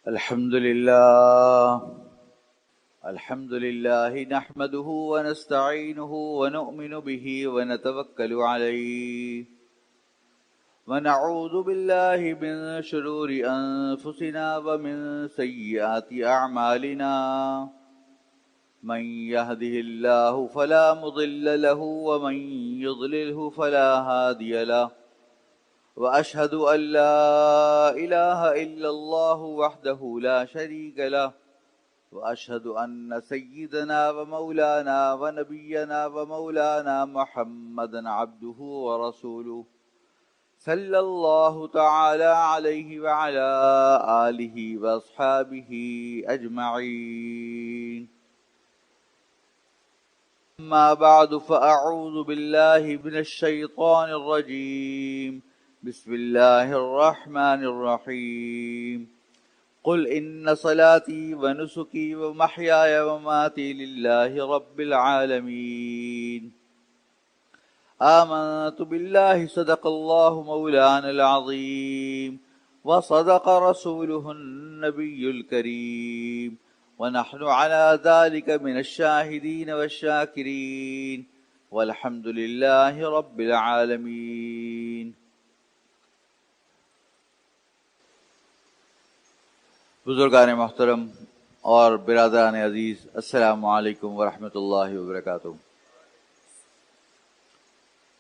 الحمد لله الحمد لله نحمده ونستعينه ونؤمن به ونتوكل عليه ونعوذ بالله من شرور أنفسنا ومن سيئات أعمالنا من يهده الله فلا مضل له ومن يضلله فلا هادي له وأشهد أن لا إله إلا الله وحده لا شريك له وأشهد أن سيدنا ومولانا ونبينا ومولانا محمدا عبده ورسوله صلى الله تعالى عليه وعلى آله وأصحابه أجمعين. أما بعد فأعوذ بالله من الشيطان الرجيم. بسم الله الرحمن الرحيم. قل إن صلاتي ونسكي ومحياي ومماتي لله رب العالمين. آمنت بالله صدق الله مولانا العظيم وصدق رسوله النبي الكريم ونحن على ذلك من الشاهدين والشاكرين والحمد لله رب العالمين. بزرگان محترم اور برادران عزیز، السلام علیکم ورحمۃ اللہ وبرکاتہ.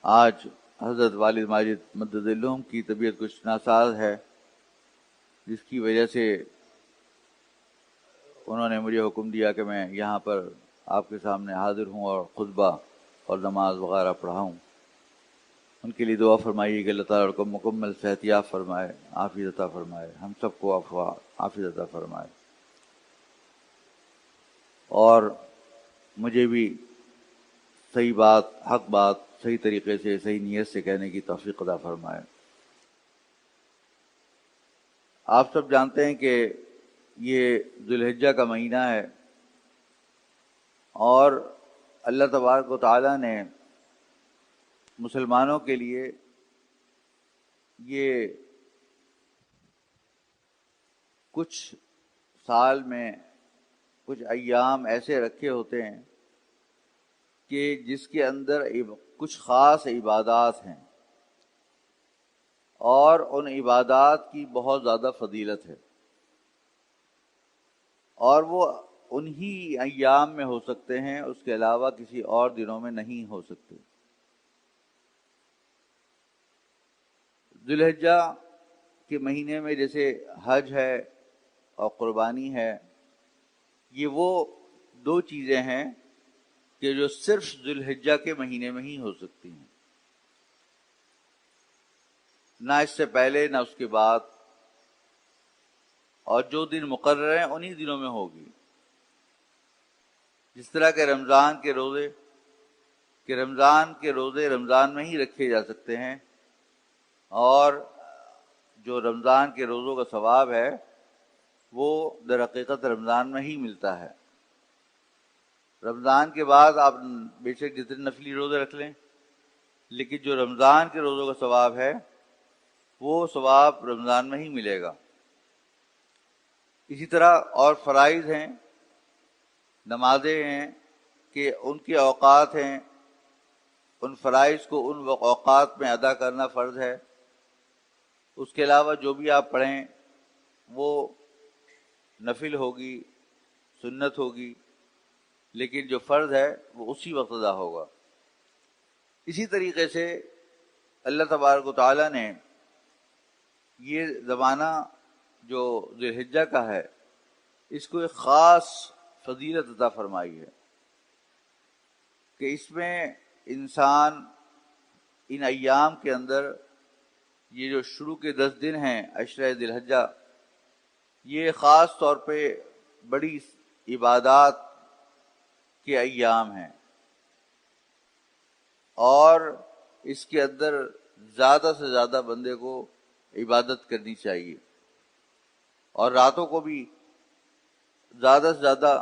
آج حضرت والد ماجد مدد العلوم کی طبیعت کچھ ناساز ہے، جس کی وجہ سے انہوں نے مجھے حکم دیا کہ میں یہاں پر آپ کے سامنے حاضر ہوں اور خطبہ اور نماز وغیرہ پڑھاؤں. ان کے لیے دعا فرمائیے کہ اللہ تعالیٰ کو مکمل صحت یاب فرمائے، عافیت عطا فرمائے، ہم سب کو عافیت عطا فرمائے، اور مجھے بھی صحیح بات، حق بات صحیح طریقے سے، صحیح نیت سے کہنے کی توفیق عطا فرمائے. آپ سب جانتے ہیں کہ یہ ذو الحجہ کا مہینہ ہے، اور اللہ تبارک و تعالیٰ نے مسلمانوں کے لیے یہ کچھ سال میں کچھ ایام ایسے رکھے ہوتے ہیں کہ جس کے اندر کچھ خاص عبادات ہیں، اور ان عبادات کی بہت زیادہ فضیلت ہے، اور وہ انہی ایام میں ہو سکتے ہیں، اس کے علاوہ کسی اور دنوں میں نہیں ہو سکتے. ذو الحجہ کے مہینے میں جیسے حج ہے اور قربانی ہے، یہ وہ دو چیزیں ہیں کہ جو صرف ذو الحجہ کے مہینے میں ہی ہو سکتی ہیں، نہ اس سے پہلے نہ اس کے بعد، اور جو دن مقرر ہیں انہی دنوں میں ہوگی. جس طرح کہ رمضان کے روزے رمضان میں ہی رکھے جا سکتے ہیں، اور جو رمضان کے روزوں کا ثواب ہے وہ در حقیقت رمضان میں ہی ملتا ہے. رمضان کے بعد آپ بے شک جتنے نفلی روزے رکھ لیں، لیکن جو رمضان کے روزوں کا ثواب ہے وہ ثواب رمضان میں ہی ملے گا. اسی طرح اور فرائض ہیں، نمازیں ہیں کہ ان کے اوقات ہیں، ان فرائض کو ان اوقات میں ادا کرنا فرض ہے. اس کے علاوہ جو بھی آپ پڑھیں وہ نفل ہوگی، سنت ہوگی، لیکن جو فرض ہے وہ اسی وقت ادا ہوگا. اسی طریقے سے اللہ تبارک و تعالیٰ نے یہ زمانہ جو ذو الحجہ کا ہے، اس کو ایک خاص فضیلت عطا فرمائی ہے کہ اس میں انسان ان ایام کے اندر، یہ جو شروع کے 10 دن ہیں عشرہ ذی الحجہ، یہ خاص طور پہ بڑی عبادات کے ایام ہیں، اور اس کے اندر زیادہ سے زیادہ بندے کو عبادت کرنی چاہیے، اور راتوں کو بھی زیادہ سے زیادہ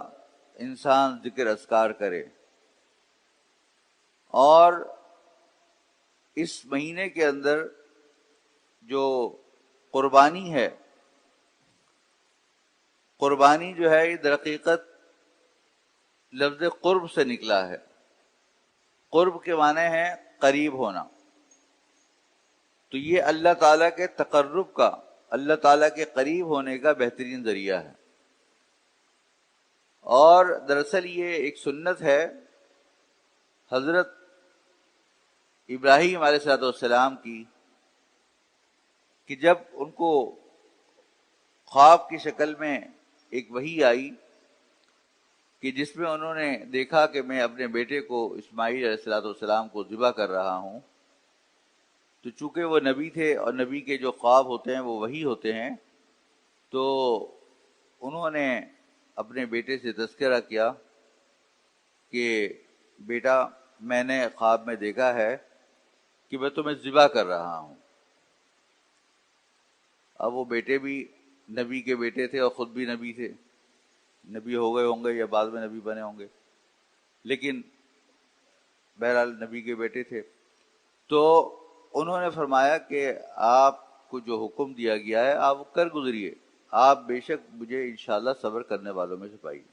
انسان ذکر اذکار کرے. اور اس مہینے کے اندر جو قربانی ہے قربانی جو ہے یہ در حقیقت لفظ قرب سے نکلا ہے. قرب کے معنی ہے قریب ہونا. تو یہ اللہ تعالیٰ کے تقرب کا، اللہ تعالیٰ کے قریب ہونے کا بہترین ذریعہ ہے. اور دراصل یہ ایک سنت ہے حضرت ابراہیم علیہ السلام کی، کہ جب ان کو خواب کی شکل میں ایک وحی آئی کہ جس میں انہوں نے دیکھا کہ میں اپنے بیٹے کو اسماعیل علیہ السلام کو ذبح کر رہا ہوں، تو چونکہ وہ نبی تھے اور نبی کے جو خواب ہوتے ہیں وہ وحی ہوتے ہیں، تو انہوں نے اپنے بیٹے سے تذکرہ کیا کہ بیٹا میں نے خواب میں دیکھا ہے کہ میں تمہیں ذبح کر رہا ہوں. اب وہ بیٹے بھی نبی کے بیٹے تھے اور خود بھی نبی تھے، نبی ہو گئے ہوں گے یا بعد میں نبی بنے ہوں گے، لیکن بہرحال نبی کے بیٹے تھے. تو انہوں نے فرمایا کہ آپ کو جو حکم دیا گیا ہے آپ کر گزریے، آپ بے شک مجھے انشاءاللہ صبر کرنے والوں میں سے پائیے.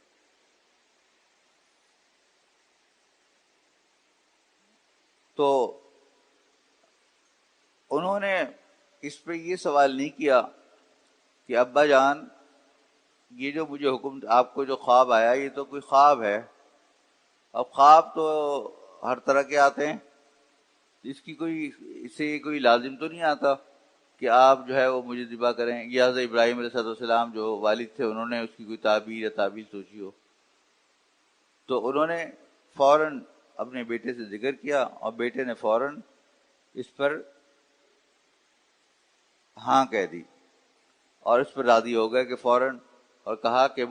تو انہوں نے اس پہ یہ سوال نہیں کیا کہ ابا جان یہ جو مجھے حکم، آپ کو جو خواب آیا یہ تو کوئی خواب ہے. اب خواب تو ہر طرح کے آتے ہیں، اس سے کوئی لازم تو نہیں آتا کہ آپ جو ہے وہ مجھے ذبح کریں. یہ حضرت ابراہیم علیہ السلام جو والد تھے انہوں نے اس کی کوئی تعبیر یا تعبیر سوچی ہو. تو انہوں نے فوراً اپنے بیٹے سے ذکر کیا اور بیٹے نے فوراً اس پر ہاں کہہ دی اور اس پر راضی ہو گئے کہ فوراً، اور کہا کہ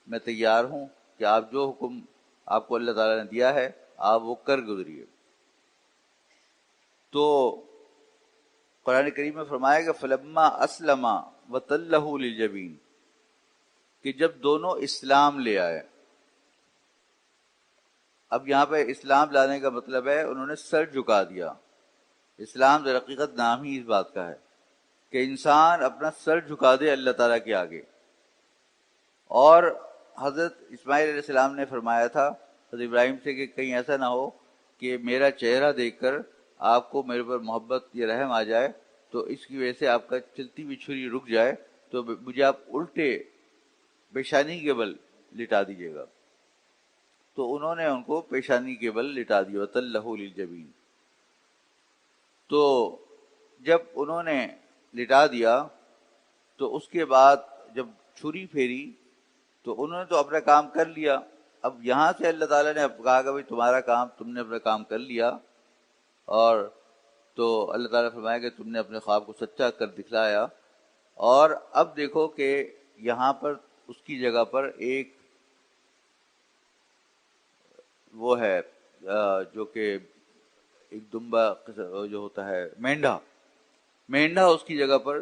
میں تیار ہوں کہ آپ جو حکم آپ کو اللہ تعالیٰ نے دیا ہے آپ وہ کر گزریے. تو قرآن کریم میں فرمایا کہ فلما اسلما وتلہ للجبین، کہ جب دونوں اسلام لے آئے. اب یہاں پہ اسلام لانے کا مطلب ہے انہوں نے سر جھکا دیا. اسلام در حقیقت نام ہی اس بات کا ہے کہ انسان اپنا سر جھکا دے اللہ تعالیٰ کے آگے. اور حضرت اسماعیل علیہ السلام نے فرمایا تھا حضرت ابراہیم سے کہ کہیں ایسا نہ ہو کہ میرا چہرہ دیکھ کر آپ کو میرے پر محبت یا رحم آ جائے تو اس کی وجہ سے آپ کا چلتی ہوئی چھری رک جائے تو مجھے آپ الٹے پیشانی کے بل لٹا دیجیے گا. تو انہوں نے ان کو پیشانی کے بل لٹا دیا وَتَلَّهُ لِلْجَبِينِ. تو جب انہوں نے لٹا دیا تو اس کے بعد جب چھری پھیری تو انہوں نے تو اپنا کام کر لیا. اب یہاں سے اللہ تعالیٰ نے کہا کہ بھائی تمہارا کام، تم نے اپنا کام کر لیا. اور تو اللہ تعالیٰ نے فرمایا کہ تم نے اپنے خواب کو سچا کر دکھلایا. اور اب دیکھو کہ یہاں پر اس کی جگہ پر ایک وہ ہے جو کہ ایک دمبا جو ہوتا ہے، مینڈھا اس کی جگہ پر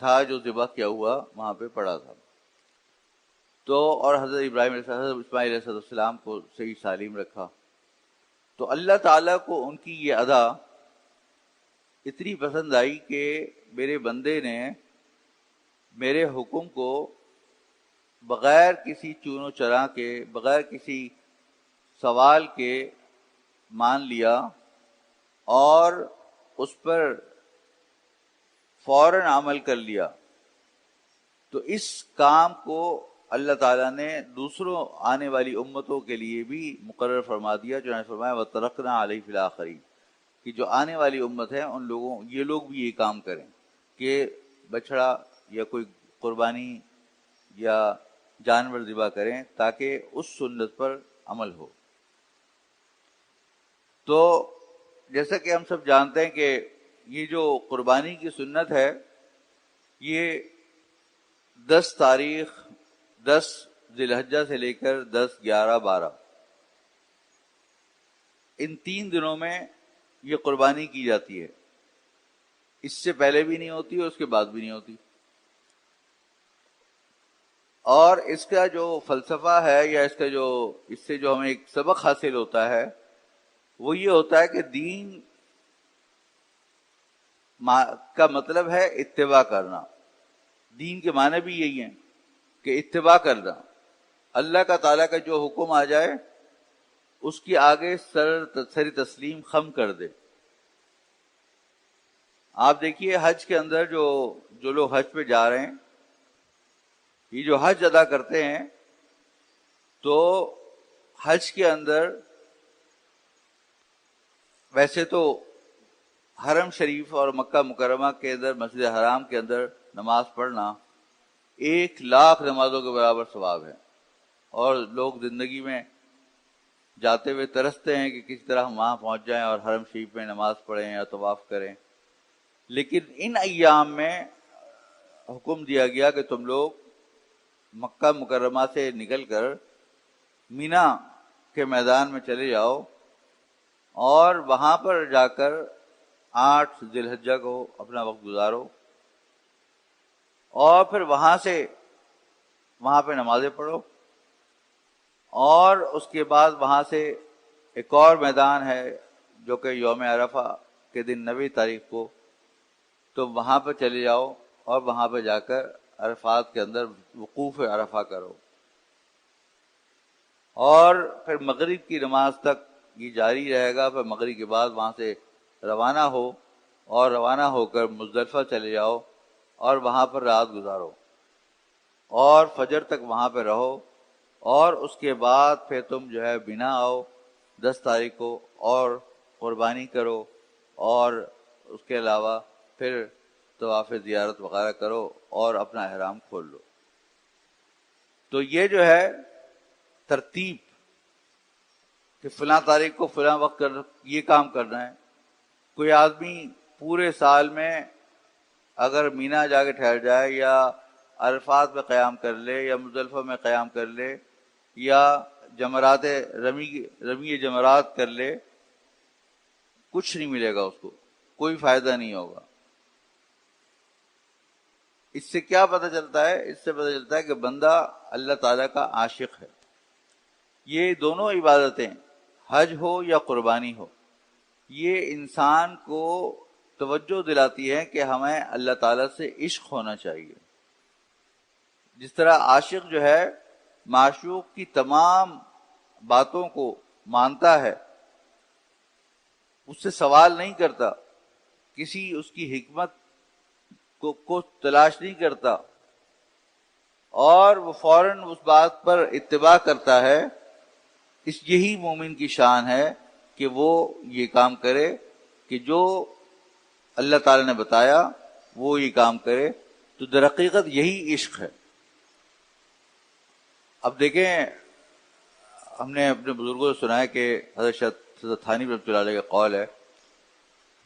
تھا جو ذبح کیا ہوا وہاں پہ پڑا تھا. تو اور حضرت ابراہیم علیہ حضرت اسماعیل علیہ السلام کو صحیح سالم رکھا. تو اللہ تعالیٰ کو ان کی یہ ادا اتنی پسند آئی کہ میرے بندے نے میرے حکم کو بغیر کسی چون و چرا کے، بغیر کسی سوال کے مان لیا اور اس پر فوراً عمل کر لیا. تو اس کام کو اللہ تعالیٰ نے دوسروں آنے والی امتوں کے لیے بھی مقرر فرما دیا. جو نے فرمایا وَتَرَكْنَا عَلَيْهِ فِي الْآخِرِينَ، کہ جو آنے والی امت ہے ان لوگوں، یہ لوگ بھی یہ کام کریں کہ بچڑا یا کوئی قربانی یا جانور ذبح کریں تاکہ اس سنت پر عمل ہو. تو جیسا کہ ہم سب جانتے ہیں کہ یہ جو قربانی کی سنت ہے یہ 10 تاریخ 10 ذی الحجہ سے لے کر 10، 11، 12 ان 3 دنوں میں یہ قربانی کی جاتی ہے. اس سے پہلے بھی نہیں ہوتی اور اس کے بعد بھی نہیں ہوتی. اور اس کا جو فلسفہ ہے یا اس سے جو ہمیں ایک سبق حاصل ہوتا ہے وہ یہ ہوتا ہے کہ دین کا مطلب ہے اتباع کرنا. دین کے معنی بھی یہی ہیں کہ اتباع کرنا، اللہ کا تعالیٰ کا جو حکم آ جائے اس کی آگے سر تسلیم خم کر دے۔ آپ دیکھیے حج کے اندر جو لوگ حج پہ جا رہے ہیں، یہ جو حج ادا کرتے ہیں، تو حج کے اندر ویسے تو حرم شریف اور مکہ مکرمہ کے اندر مسجد حرام کے اندر نماز پڑھنا 1,00,000 نمازوں کے برابر ثواب ہے، اور لوگ زندگی میں جاتے ہوئے ترستے ہیں کہ کس طرح ہم وہاں پہنچ جائیں اور حرم شریف میں نماز پڑھیں یا طواف کریں۔ لیکن ان ایام میں حکم دیا گیا کہ تم لوگ مکہ مکرمہ سے نکل کر مینا کے میدان میں چلے جاؤ، اور وہاں پر جا کر 8 ذی الحجہ کو اپنا وقت گزارو، اور پھر وہاں پہ نمازیں پڑھو، اور اس کے بعد وہاں سے ایک اور میدان ہے جو کہ یوم عرفہ کے دن 9 تاریخ کو، تو وہاں پہ چلے جاؤ اور وہاں پہ جا کر عرفات کے اندر وقوف عرفہ کرو، اور پھر مغرب کی نماز تک یہ جاری رہے گا۔ پھر مغرب کے بعد وہاں سے روانہ ہو، اور روانہ ہو کر مزدلفہ چلے جاؤ اور وہاں پر رات گزارو، اور فجر تک وہاں پہ رہو، اور اس کے بعد پھر تم جو ہے بنا آؤ 10 تاریخ کو اور قربانی کرو، اور اس کے علاوہ پھر طواف زیارت وغیرہ کرو اور اپنا احرام کھول لو۔ تو یہ جو ہے ترتیب کہ فلاں تاریخ کو فلاں وقت یہ کام کرنا ہے۔ کوئی آدمی پورے سال میں اگر مینا جا کے ٹھہر جائے، یا عرفات میں قیام کر لے، یا مزدلفہ میں قیام کر لے، یا جمرات رمی جمرات کر لے، کچھ نہیں ملے گا اس کو، کوئی فائدہ نہیں ہوگا۔ اس سے کیا پتہ چلتا ہے؟ اس سے پتہ چلتا ہے کہ بندہ اللہ تعالیٰ کا عاشق ہے۔ یہ دونوں عبادتیں، حج ہو یا قربانی ہو، یہ انسان کو توجہ دلاتی ہے کہ ہمیں اللہ تعالیٰ سے عشق ہونا چاہیے۔ جس طرح عاشق جو ہے معشوق کی تمام باتوں کو مانتا ہے، اس سے سوال نہیں کرتا، کسی اس کی حکمت کو تلاش نہیں کرتا، اور وہ فوراً اس بات پر اتباع کرتا ہے۔ یہی مومن کی شان ہے کہ وہ یہ کام کرے کہ جو اللہ تعالی نے بتایا وہ یہ کام کرے۔ تو در حقیقت یہی عشق ہے۔ اب دیکھیں، ہم نے اپنے بزرگوں سے سنا ہے کہ حضرت تھانوی رحمۃ اللہ علیہ کا قول ہے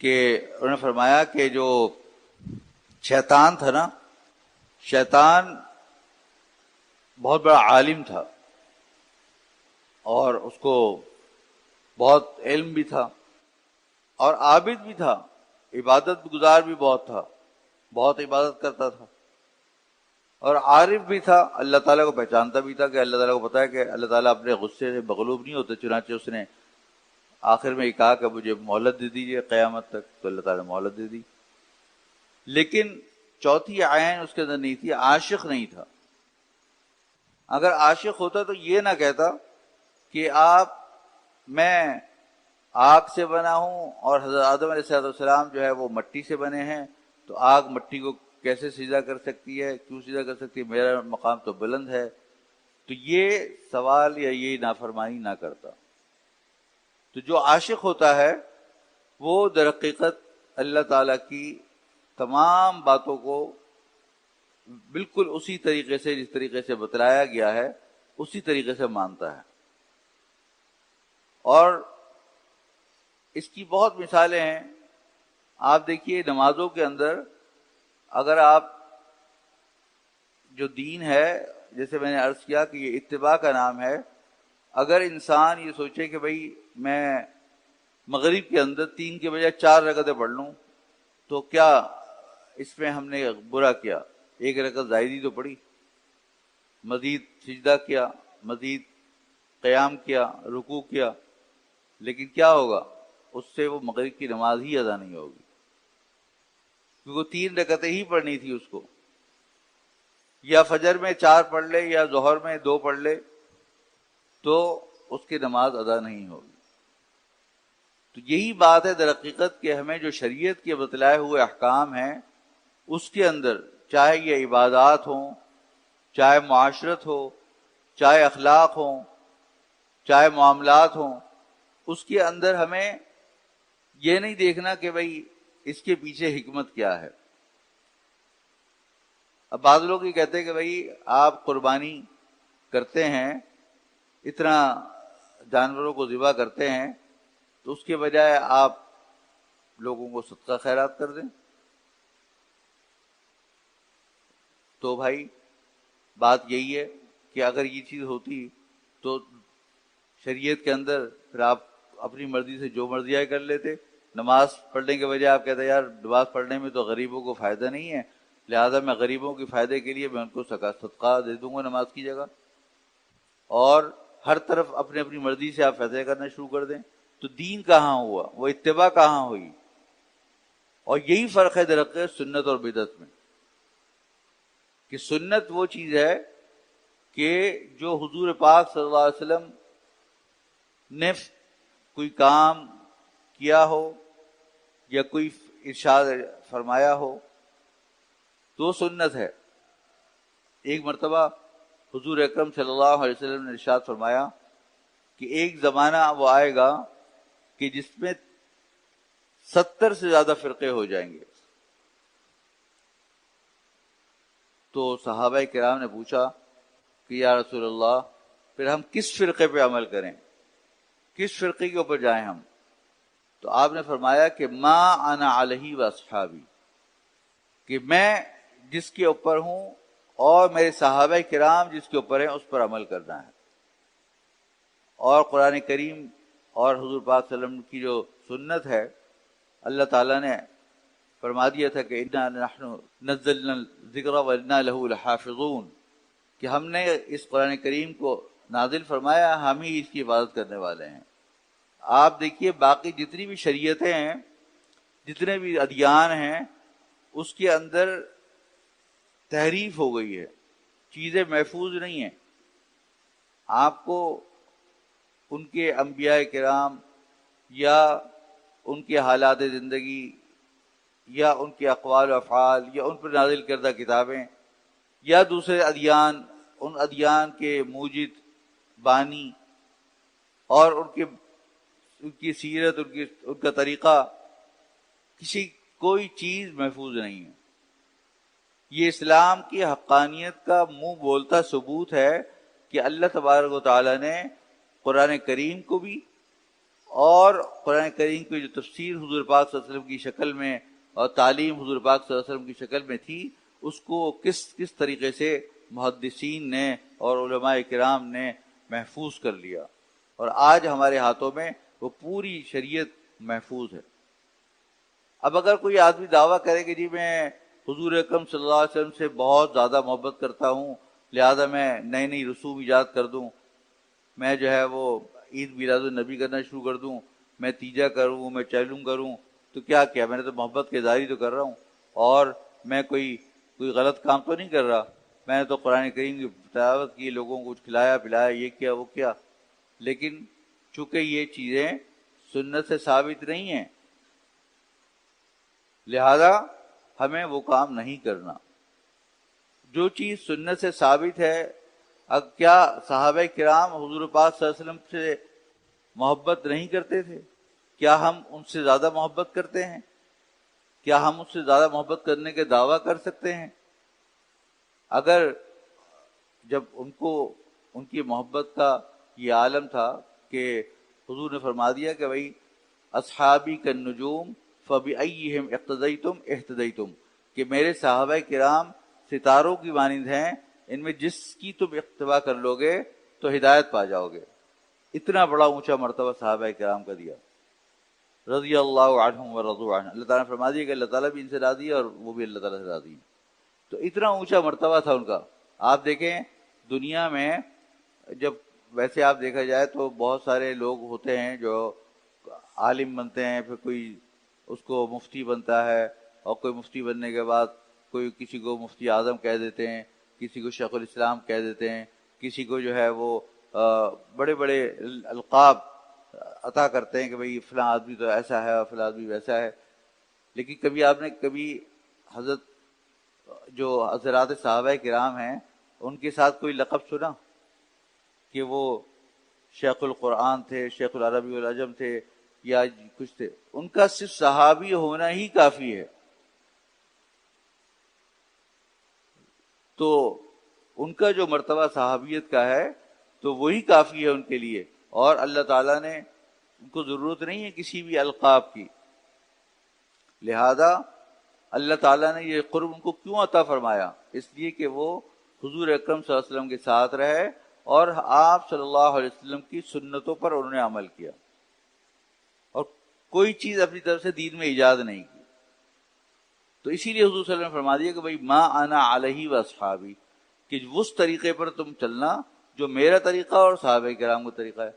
کہ انہوں نے فرمایا کہ جو شیطان تھا نا، شیطان بہت بڑا عالم تھا، اور اس کو بہت علم بھی تھا، اور عابد بھی تھا، عبادت گزار بھی بہت تھا، بہت عبادت کرتا تھا، اور عارف بھی تھا، اللہ تعالیٰ کو پہچانتا بھی تھا کہ اللہ تعالیٰ کو پتا ہے کہ اللہ تعالیٰ اپنے غصے سے مغلوب نہیں ہوتے، چنانچہ اس نے آخر میں یہ کہا کہ مجھے مہلت دے دیجیے قیامت تک، تو اللہ تعالیٰ نے مہلت دے دی۔ لیکن چوتھی عین اس کے اندر نہیں تھی، عاشق نہیں تھا۔ اگر عاشق ہوتا تو یہ نہ کہتا کہ میں آگ سے بنا ہوں، اور حضرت آدم علیہ السلام جو ہے وہ مٹی سے بنے ہیں، تو آگ مٹی کو کیسے سیدھا کر سکتی ہے، کیوں سیدھا کر سکتی ہے، میرا مقام تو بلند ہے۔ تو یہ سوال یا یہ نافرمانی نہ کرتا۔ تو جو عاشق ہوتا ہے وہ در حقیقت اللہ تعالیٰ کی تمام باتوں کو بالکل اسی طریقے سے، جس طریقے سے بتلایا گیا ہے، اسی طریقے سے مانتا ہے۔ اور اس کی بہت مثالیں ہیں۔ آپ دیکھیے نمازوں کے اندر، اگر آپ جو دین ہے، جیسے میں نے عرض کیا کہ یہ اتباع کا نام ہے، اگر انسان یہ سوچے کہ بھئی میں مغرب کے اندر 3 کے بجائے 4 رکعتیں پڑھ لوں، تو کیا اس میں ہم نے برا کیا؟ 1 رکعت زائدی تو پڑھی، مزید سجدہ کیا، مزید قیام کیا، رکوع کیا، لیکن کیا ہوگا؟ اس سے وہ مغرب کی نماز ہی ادا نہیں ہوگی، کیونکہ 3 رکعتیں ہی پڑھنی تھی اس کو۔ یا فجر میں 4 پڑھ لے یا ظہر میں 2 پڑھ لے تو اس کی نماز ادا نہیں ہوگی۔ تو یہی بات ہے در حقیقت کہ ہمیں جو شریعت کے بتلائے ہوئے احکام ہیں اس کے اندر، چاہے یہ عبادات ہوں، چاہے معاشرت ہو، چاہے اخلاق ہوں، چاہے معاملات ہوں، اس کے اندر ہمیں یہ نہیں دیکھنا کہ بھئی اس کے پیچھے حکمت کیا ہے۔ اب بعض لوگ یہ کہتے ہیں کہ بھئی آپ قربانی کرتے ہیں، اتنا جانوروں کو ذبح کرتے ہیں، تو اس کے بجائے آپ لوگوں کو صدقہ خیرات کر دیں۔ تو بھائی بات یہی ہے کہ اگر یہ چیز ہوتی تو شریعت کے اندر پھر آپ اپنی مرضی سے جو مرضی آئے کر لیتے۔ نماز پڑھنے کے بجائے آپ کہتے ہیں یار نماز پڑھنے میں تو غریبوں کو فائدہ نہیں ہے، لہذا میں غریبوں کے فائدے کے لیے میں ان کو صدقہ دے دوں گا نماز کی جگہ، اور ہر طرف اپنی اپنی مرضی سے آپ فیصلے کرنا شروع کر دیں۔ تو دین کہاں ہوا، وہ اتباع کہاں ہوئی؟ اور یہی فرق ہے در حقیقت سنت اور بدعت میں، کہ سنت وہ چیز ہے کہ جو حضور پاک صلی اللہ علیہ وسلم نے کوئی کام کیا ہو یا کوئی ارشاد فرمایا ہو تو سنت ہے۔ ایک مرتبہ حضور اکرم صلی اللہ علیہ وسلم نے ارشاد فرمایا کہ ایک زمانہ وہ آئے گا کہ جس میں 70 سے زیادہ فرقے ہو جائیں گے۔ تو صحابہ کرام نے پوچھا کہ یا رسول اللہ پھر ہم کس فرقے پہ عمل کریں، کس فرقے کے اوپر جائیں ہم؟ تو آپ نے فرمایا کہ ما انا علیہ و اصحابی، کہ میں جس کے اوپر ہوں اور میرے صحابہ کرام جس کے اوپر ہیں اس پر عمل کرنا ہے۔ اور قرآن کریم اور حضور پاک صلی اللہ علیہ وسلم کی جو سنت ہے، اللہ تعالیٰ نے فرما دیا تھا کہ انا نحن نزلنا الذکر وانا له لحافظون، کہ ہم نے اس قرآن کریم کو نازل فرمایا، ہم ہی اس کی حفاظت کرنے والے ہیں۔ آپ دیکھیے باقی جتنی بھی شریعتیں ہیں، جتنے بھی ادیان ہیں، اس کے اندر تحریف ہو گئی ہے، چیزیں محفوظ نہیں ہیں۔ آپ کو ان کے انبیاء کرام یا ان کے حالات زندگی یا ان کے اقوال و افعال یا ان پر نازل کردہ کتابیں یا دوسرے ادیان، ان ادیان کے موجد بانی اور ان کی سیرت، ان کا طریقہ، کوئی چیز محفوظ نہیں ہے۔ یہ اسلام کی حقانیت کا منہ بولتا ثبوت ہے کہ اللہ تبارک و تعالی نے قرآن کریم کو بھی اور قرآن کریم کی جو تفسیر حضور پاک صلی اللہ علیہ وسلم کی شکل میں اور تعلیم حضور پاک صلی اللہ علیہ وسلم کی شکل میں تھی، اس کو کس طریقے سے محدثین نے اور علماء کرام نے محفوظ کر لیا، اور آج ہمارے ہاتھوں میں وہ پوری شریعت محفوظ ہے۔ اب اگر کوئی آدمی دعویٰ کرے کہ جی میں حضور اکرم صلی اللہ علیہ وسلم سے بہت زیادہ محبت کرتا ہوں، لہذا میں نئی نئی رسوم ایجاد کر دوں، میں جو ہے وہ عید میلاد النبی کرنا شروع کر دوں، میں تیجا کروں، میں چیلم کروں، تو کیا میں نے تو محبت کے اظہار ہی تو کر رہا ہوں، اور میں کوئی غلط کام تو نہیں کر رہا، میں نے تو قرآن کریم کی تلاوت کی، لوگوں کو کچھ کھلایا پلایا، یہ کیا وہ کیا۔ لیکن چونکہ یہ چیزیں سنت سے ثابت نہیں ہیں، لہذا ہمیں وہ کام نہیں کرنا۔ جو چیز سنت سے ثابت ہے، اب کیا صحابہ کرام حضور پاک صلی اللہ علیہ وسلم سے محبت نہیں کرتے تھے؟ کیا ہم ان سے زیادہ محبت کرتے ہیں؟ کیا ہم ان سے زیادہ محبت کرنے کے دعویٰ کر سکتے ہیں؟ اگر جب ان کی محبت کا یہ عالم تھا کہ حضور نے فرما دیا کہ بھائی اصحابی کالنجوم فبأیہم اقتدیتم اہتدیتم، کہ میرے صحابہ کرام ستاروں کی مانند ہیں، ان میں جس کی تم اقتبا کر لو گے تو ہدایت پا جاؤ گے۔ اتنا بڑا اونچا مرتبہ صحابہ کرام کا دیا، رضی اللہ عنہم ورضوا عنہ۔ اللہ تعالیٰ نے فرما دیا کہ اللہ تعالیٰ بھی ان سے راضی ہے اور وہ بھی اللہ تعالیٰ سے راضی ہیں۔ تو اتنا اونچا مرتبہ تھا ان کا۔ آپ دیکھیں دنیا میں جب ویسے آپ دیکھا جائے تو بہت سارے لوگ ہوتے ہیں جو عالم بنتے ہیں، پھر کوئی اس کو مفتی بنتا ہے، اور کوئی مفتی بننے کے بعد کوئی کسی کو مفتی اعظم کہہ دیتے ہیں، کسی کو شیخ الاسلام کہہ دیتے ہیں، کسی کو جو ہے وہ بڑے بڑے القاب عطا کرتے ہیں کہ بھئی فلاں آدمی تو ایسا ہے اور فلاں آدمی ویسا ہے. لیکن کبھی آپ نے حضرت جو حضرات صحابہ کرام ہیں ان کے ساتھ کوئی لقب سنا کہ وہ شیخ القرآن تھے، شیخ العربی والعجم تھے یا کچھ تھے؟ ان کا صرف صحابی ہونا ہی کافی ہے. تو ان کا جو مرتبہ صحابیت کا ہے تو وہی کافی ہے ان کے لیے، اور اللہ تعالیٰ نے ان کو ضرورت نہیں ہے کسی بھی القاب کی. لہذا اللہ تعالیٰ نے یہ قرب ان کو کیوں عطا فرمایا؟ اس لیے کہ وہ حضور اکرم صلی اللہ علیہ وسلم کے ساتھ رہے اور آپ صلی اللہ علیہ وسلم کی سنتوں پر انہوں نے عمل کیا، اور کوئی چیز اپنی طرف سے دین میں ایجاد نہیں کی. تو اسی لیے حضور صلی اللہ علیہ وسلم نے فرما دیا کہ بھئی ما انا علیہ و اصحابی، کہ اس طریقے پر تم چلنا جو میرا طریقہ اور صحابہ کرام کا طریقہ ہے.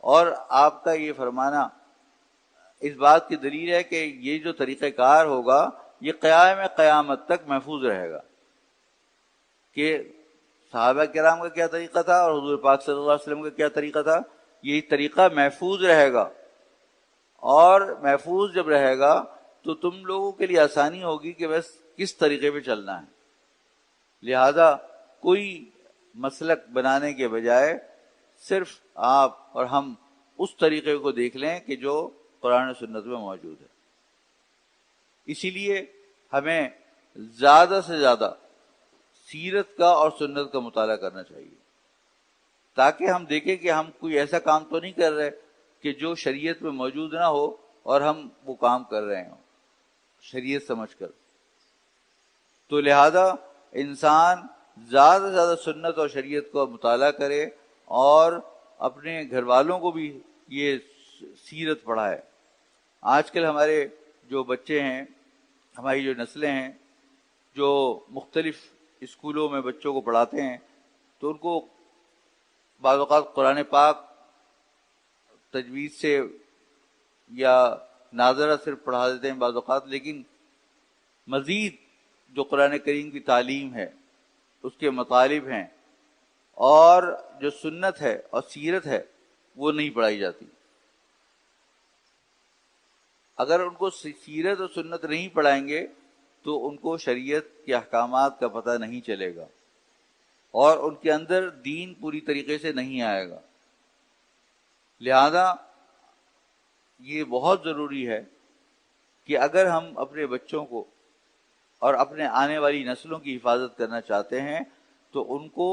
اور آپ کا یہ فرمانا اس بات کی دلیل ہے کہ یہ جو طریقہ کار ہوگا یہ قیام قیامت تک محفوظ رہے گا، کہ صحابہ کرام کا کیا طریقہ تھا اور حضور پاک صلی اللہ علیہ وسلم کا کیا طریقہ تھا، یہ طریقہ محفوظ رہے گا. اور محفوظ جب رہے گا تو تم لوگوں کے لیے آسانی ہوگی کہ بس کس طریقے پہ چلنا ہے. لہذا کوئی مسلک بنانے کے بجائے صرف آپ اور ہم اس طریقے کو دیکھ لیں کہ جو قرآن و سنت میں موجود ہے. اسی لیے ہمیں زیادہ سے زیادہ سیرت کا اور سنت کا مطالعہ کرنا چاہیے، تاکہ ہم دیکھیں کہ ہم کوئی ایسا کام تو نہیں کر رہے کہ جو شریعت میں موجود نہ ہو اور ہم وہ کام کر رہے ہوں شریعت سمجھ کر. تو لہذا انسان زیادہ سے زیادہ سنت اور شریعت کو مطالعہ کرے اور اپنے گھر والوں کو بھی یہ سیرت پڑھائے. آج کل ہمارے جو بچے ہیں، ہماری جو نسلیں ہیں، جو مختلف اسکولوں میں بچوں کو پڑھاتے ہیں، تو ان کو بعض اوقات قرآن پاک تجوید سے یا ناظرہ صرف پڑھا دیتے ہیں بعض اوقات، لیکن مزید جو قرآن کریم کی تعلیم ہے، اس کے مطالب ہیں اور جو سنت ہے اور سیرت ہے وہ نہیں پڑھائی جاتی. اگر ان کو سیرت اور سنت نہیں پڑھائیں گے تو ان کو شریعت کے احکامات کا پتہ نہیں چلے گا اور ان کے اندر دین پوری طریقے سے نہیں آئے گا. لہذا یہ بہت ضروری ہے کہ اگر ہم اپنے بچوں کو اور اپنے آنے والی نسلوں کی حفاظت کرنا چاہتے ہیں تو ان کو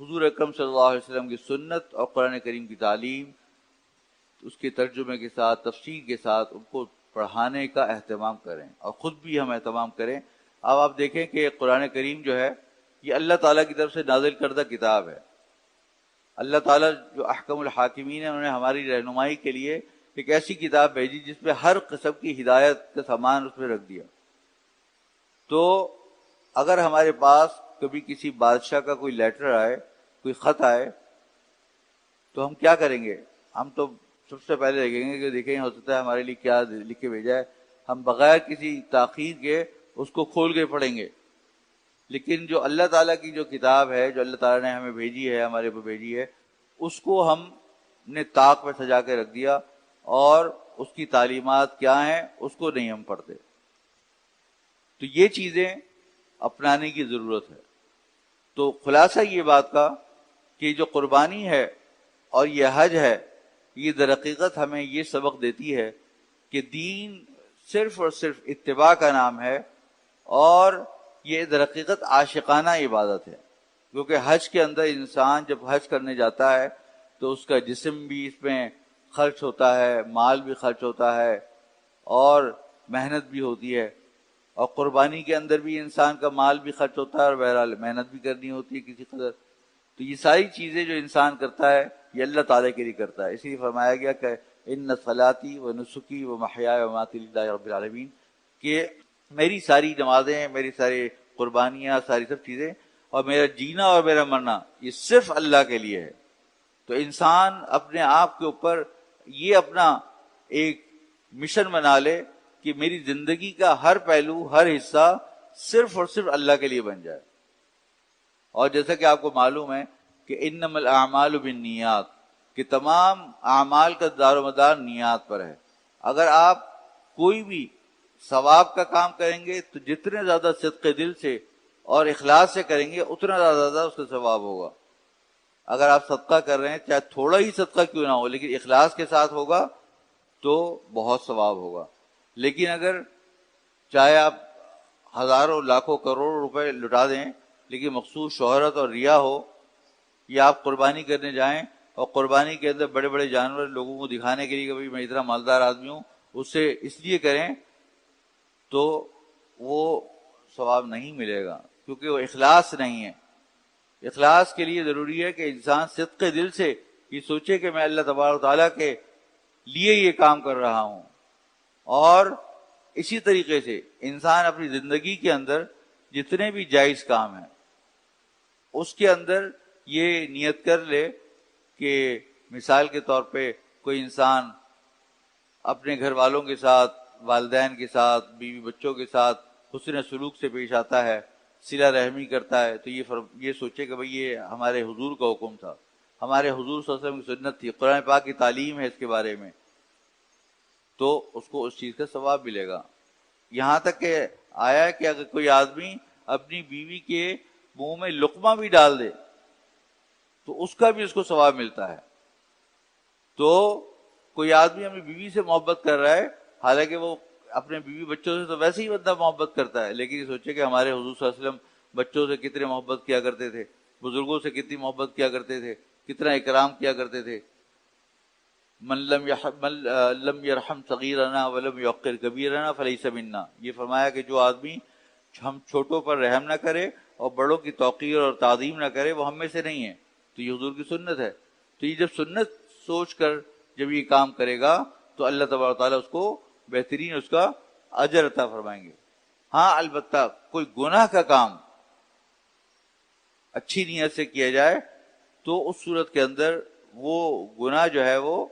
حضور اکرم صلی اللہ علیہ وسلم کی سنت اور قرآن کریم کی تعلیم، اس کے ترجمے کے ساتھ، تفسیر کے ساتھ ان کو پڑھانے کا اہتمام کریں اور خود بھی ہم اہتمام کریں. اب آپ دیکھیں کہ قرآن کریم جو ہے یہ اللہ تعالیٰ کی طرف سے نازل کردہ کتاب ہے. اللہ تعالیٰ جو احکم الحاکمین ہیں انہوں نے ہماری رہنمائی کے لیے ایک ایسی کتاب بھیجی جس میں ہر قسم کی ہدایت کا سامان اس میں رکھ دیا. تو اگر ہمارے پاس کبھی کسی بادشاہ کا کوئی لیٹر آئے، کوئی خط آئے، تو ہم کیا کریں گے؟ ہم تو سب سے پہلے دیکھیں گے کہ دیکھیں ہو سکتا ہے ہمارے لیے کیا لکھ کے بھیجا ہے. ہم بغیر کسی تاخیر کے اس کو کھول کے پڑھیں گے. لیکن جو اللہ تعالیٰ کی جو کتاب ہے، جو اللہ تعالیٰ نے ہمیں بھیجی ہے، ہمارے اوپر بھیجی ہے، اس کو ہم نے طاق میں سجا کے رکھ دیا اور اس کی تعلیمات کیا ہیں اس کو نہیں ہم پڑھتے. تو یہ چیزیں اپنانے کی ضرورت ہے. تو خلاصہ یہ بات کا کہ جو قربانی ہے اور یہ حج ہے، یہ در حقیقت ہمیں یہ سبق دیتی ہے کہ دین صرف اور صرف اتباع کا نام ہے، اور یہ در حقیقت عاشقانہ عبادت ہے. کیونکہ حج کے اندر انسان جب حج کرنے جاتا ہے تو اس کا جسم بھی اس میں خرچ ہوتا ہے، مال بھی خرچ ہوتا ہے اور محنت بھی ہوتی ہے. اور قربانی کے اندر بھی انسان کا مال بھی خرچ ہوتا ہے اور بہرحال محنت بھی کرنی ہوتی ہے کسی قدر. تو یہ ساری چیزیں جو انسان کرتا ہے یہ اللہ تعالیٰ کے لیے کرتا ہے. اسی لیے فرمایا گیا کہ ان صلاتی و نسکی و محیای و مماتی للہ رب العالمین، کہ میری ساری نمازیں، میری ساری قربانیاں، ساری سب چیزیں، اور میرا جینا اور میرا مرنا یہ صرف اللہ کے لیے ہے. تو انسان اپنے آپ کے اوپر یہ اپنا ایک مشن بنا لے کہ میری زندگی کا ہر پہلو، ہر حصہ صرف اور صرف اللہ کے لیے بن جائے. اور جیسا کہ آپ کو معلوم ہے کہ انما الاعمال بالنیات، کہ تمام اعمال کا دار و مدار نیات پر ہے. اگر آپ کوئی بھی ثواب کا کام کریں گے تو جتنے زیادہ صدق دل سے اور اخلاص سے کریں گے اتنا زیادہ اس کا ثواب ہوگا. اگر آپ صدقہ کر رہے ہیں چاہے تھوڑا ہی صدقہ کیوں نہ ہو لیکن اخلاص کے ساتھ ہوگا تو بہت ثواب ہوگا. لیکن اگر چاہے آپ ہزاروں لاکھوں کروڑوں روپے لٹا دیں لیکن مخصوص شہرت اور ریا ہو، یا آپ قربانی کرنے جائیں اور قربانی کے اندر بڑے بڑے جانور لوگوں کو دکھانے کے لیے کہ بھائی میں اتنا مالدار آدمی ہوں، اسے اس لیے کریں تو وہ ثواب نہیں ملے گا، کیونکہ وہ اخلاص نہیں ہے. اخلاص کے لیے ضروری ہے کہ انسان صدق دل سے یہ سوچے کہ میں اللہ تبارک و تعالیٰ کے لیے یہ کام کر رہا ہوں. اور اسی طریقے سے انسان اپنی زندگی کے اندر جتنے بھی جائز کام ہیں اس کے اندر یہ نیت کر لے کہ مثال کے طور پہ کوئی انسان اپنے گھر والوں کے ساتھ، والدین کے ساتھ، بیوی بچوں کے ساتھ حسن سلوک سے پیش آتا ہے، صلہ رحمی کرتا ہے، تو یہ سوچے کہ بھئی یہ ہمارے حضور کا حکم تھا، ہمارے حضور صلی اللہ علیہ وسلم کی سنت تھی، قرآن پاک کی تعلیم ہے اس کے بارے میں، تو اس کو اس چیز کا ثواب ملے گا. یہاں تک کہ آیا ہے کہ اگر کوئی آدمی اپنی بیوی کے منہ میں لقمہ بھی ڈال دے تو اس کا بھی اس کو ثواب ملتا ہے. تو کوئی آدمی اپنی بیوی سے محبت کر رہا ہے، حالانکہ وہ اپنے بیوی بچوں سے تو ویسے ہی بندہ محبت کرتا ہے، لیکن یہ سوچے کہ ہمارے حضور صلی اللہ علیہ وسلم بچوں سے کتنے محبت کیا کرتے تھے، بزرگوں سے کتنی محبت کیا کرتے تھے، کتنا اکرام کیا کرتے تھے. من لم یرحم صغیرنا ولم یوقر کبیرنا فلیس منا. یہ فرمایا کہ جو آدمی ہم چھوٹوں پر رحم نہ کرے اور بڑوں کی توقیر اور تعظیم نہ کرے وہ ہم میں سے نہیں ہے. تو یہ حضور کی سنت ہے. تو یہ جب سنت سوچ کر جب یہ کام کرے گا تو اللہ تبارک و تعالیٰ اس کو بہترین اس کا اجر عطا فرمائیں گے. ہاں البتہ کوئی گناہ کا کام اچھی نیت سے کیا جائے تو اس صورت کے اندر وہ گناہ جو ہے وہ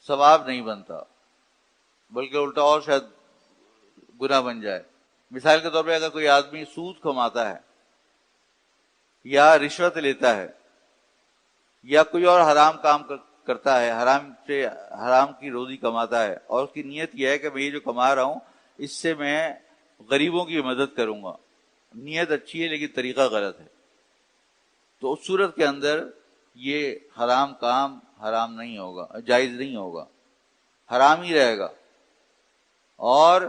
ثواب نہیں بنتا، بلکہ الٹا اور شاید گناہ بن جائے. مثال کے طور پہ اگر کوئی آدمی سود کماتا ہے یا رشوت لیتا ہے یا کوئی اور حرام کام کرتا ہے، حرام کی روزی کماتا ہے، اور اس کی نیت یہ ہے کہ میں یہ جو کما رہا ہوں اس سے میں غریبوں کی مدد کروں گا، نیت اچھی ہے لیکن طریقہ غلط ہے، تو اس صورت کے اندر یہ حرام کام حرام نہیں ہوگا، جائز نہیں ہوگا، حرام ہی رہے گا. اور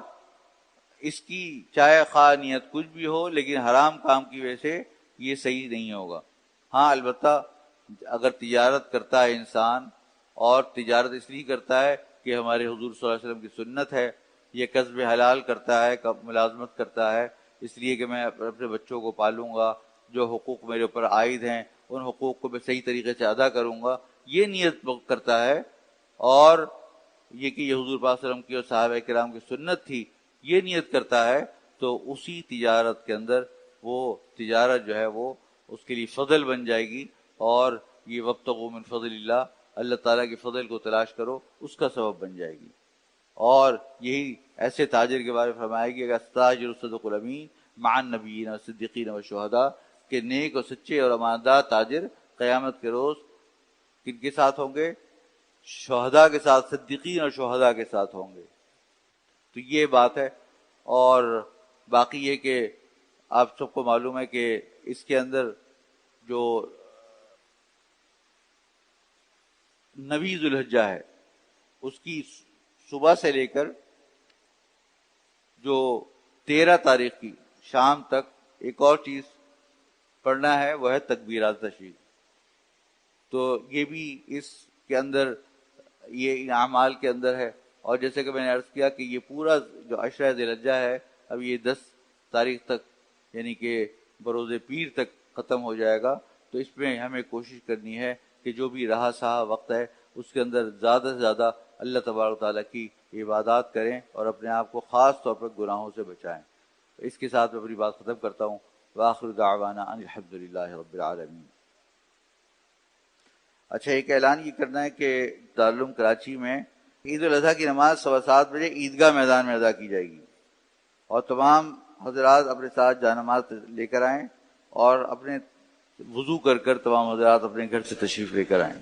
اس کی چاہے خواہ نیت کچھ بھی ہو لیکن حرام کام کی وجہ سے یہ صحیح نہیں ہوگا. ہاں البتہ اگر تجارت کرتا ہے انسان، اور تجارت اس لیے کرتا ہے کہ ہمارے حضور صلی اللہ علیہ وسلم کی سنت ہے، یہ قصب حلال کرتا ہے، ملازمت کرتا ہے اس لیے کہ میں اپنے بچوں کو پالوں گا، جو حقوق میرے اوپر عائد ہیں ان حقوق کو میں صحیح طریقے سے ادا کروں گا، یہ نیت کرتا ہے، اور یہ کہ یہ حضور پاک صلی اللہ علیہ وسلم کی اور صحابہ کرام کی سنت تھی، یہ نیت کرتا ہے، تو اسی تجارت کے اندر وہ تجارت جو ہے وہ اس کے لیے فضل بن جائے گی. اور یہ وابتغوا من فضل اللہ، اللہ تعالیٰ کے فضل کو تلاش کرو، اس کا سبب بن جائے گی. اور یہی ایسے تاجر کے بارے میں فرمائے گی کہ التاجر الصدق الامین مع النبیین والصدیقین والشہداء، کہ نیک اور سچے اور امانتدار تاجر قیامت کے روز کن کے ساتھ ہوں گے؟ شہداء کے ساتھ، صدیقین اور شہداء کے ساتھ ہوں گے. تو یہ بات ہے. اور باقی یہ کہ آپ سب کو معلوم ہے کہ اس کے اندر جو نویں ذو الحجہ ہے اس کی صبح سے لے کر جو 13 تاریخ کی شام تک ایک اور چیز پڑھنا ہے، وہ ہے تکبیرات تشریق. تو یہ بھی اس کے اندر، یہ ان اعمال کے اندر ہے. اور جیسے کہ میں نے عرض کیا کہ یہ پورا جو عشرہ ذی الحجہ ہے اب یہ 10 تاریخ تک یعنی کہ بروز پیر تک ختم ہو جائے گا. تو اس میں ہمیں کوشش کرنی ہے کہ جو بھی رہا سہا وقت ہے اس کے اندر زیادہ سے زیادہ اللہ تبارک و تعالیٰ کی عبادات کریں اور اپنے آپ کو خاص طور پر گناہوں سے بچائیں. اس کے ساتھ میں اپنی بات ختم کرتا ہوں. وآخر دعوانا ان الحمد للہ رب العالمین. اچھا، ایک اعلان یہ کرنا ہے کہ دارالعلوم کراچی میں عید الاضحیٰ کی نماز 7:15 بجے عیدگاہ میدان میں ادا کی جائے گی، اور تمام حضرات اپنے ساتھ جانماز لے کر آئیں اور اپنے وضو کر کر تمام حضرات اپنے گھر سے تشریف لے کر آئیں.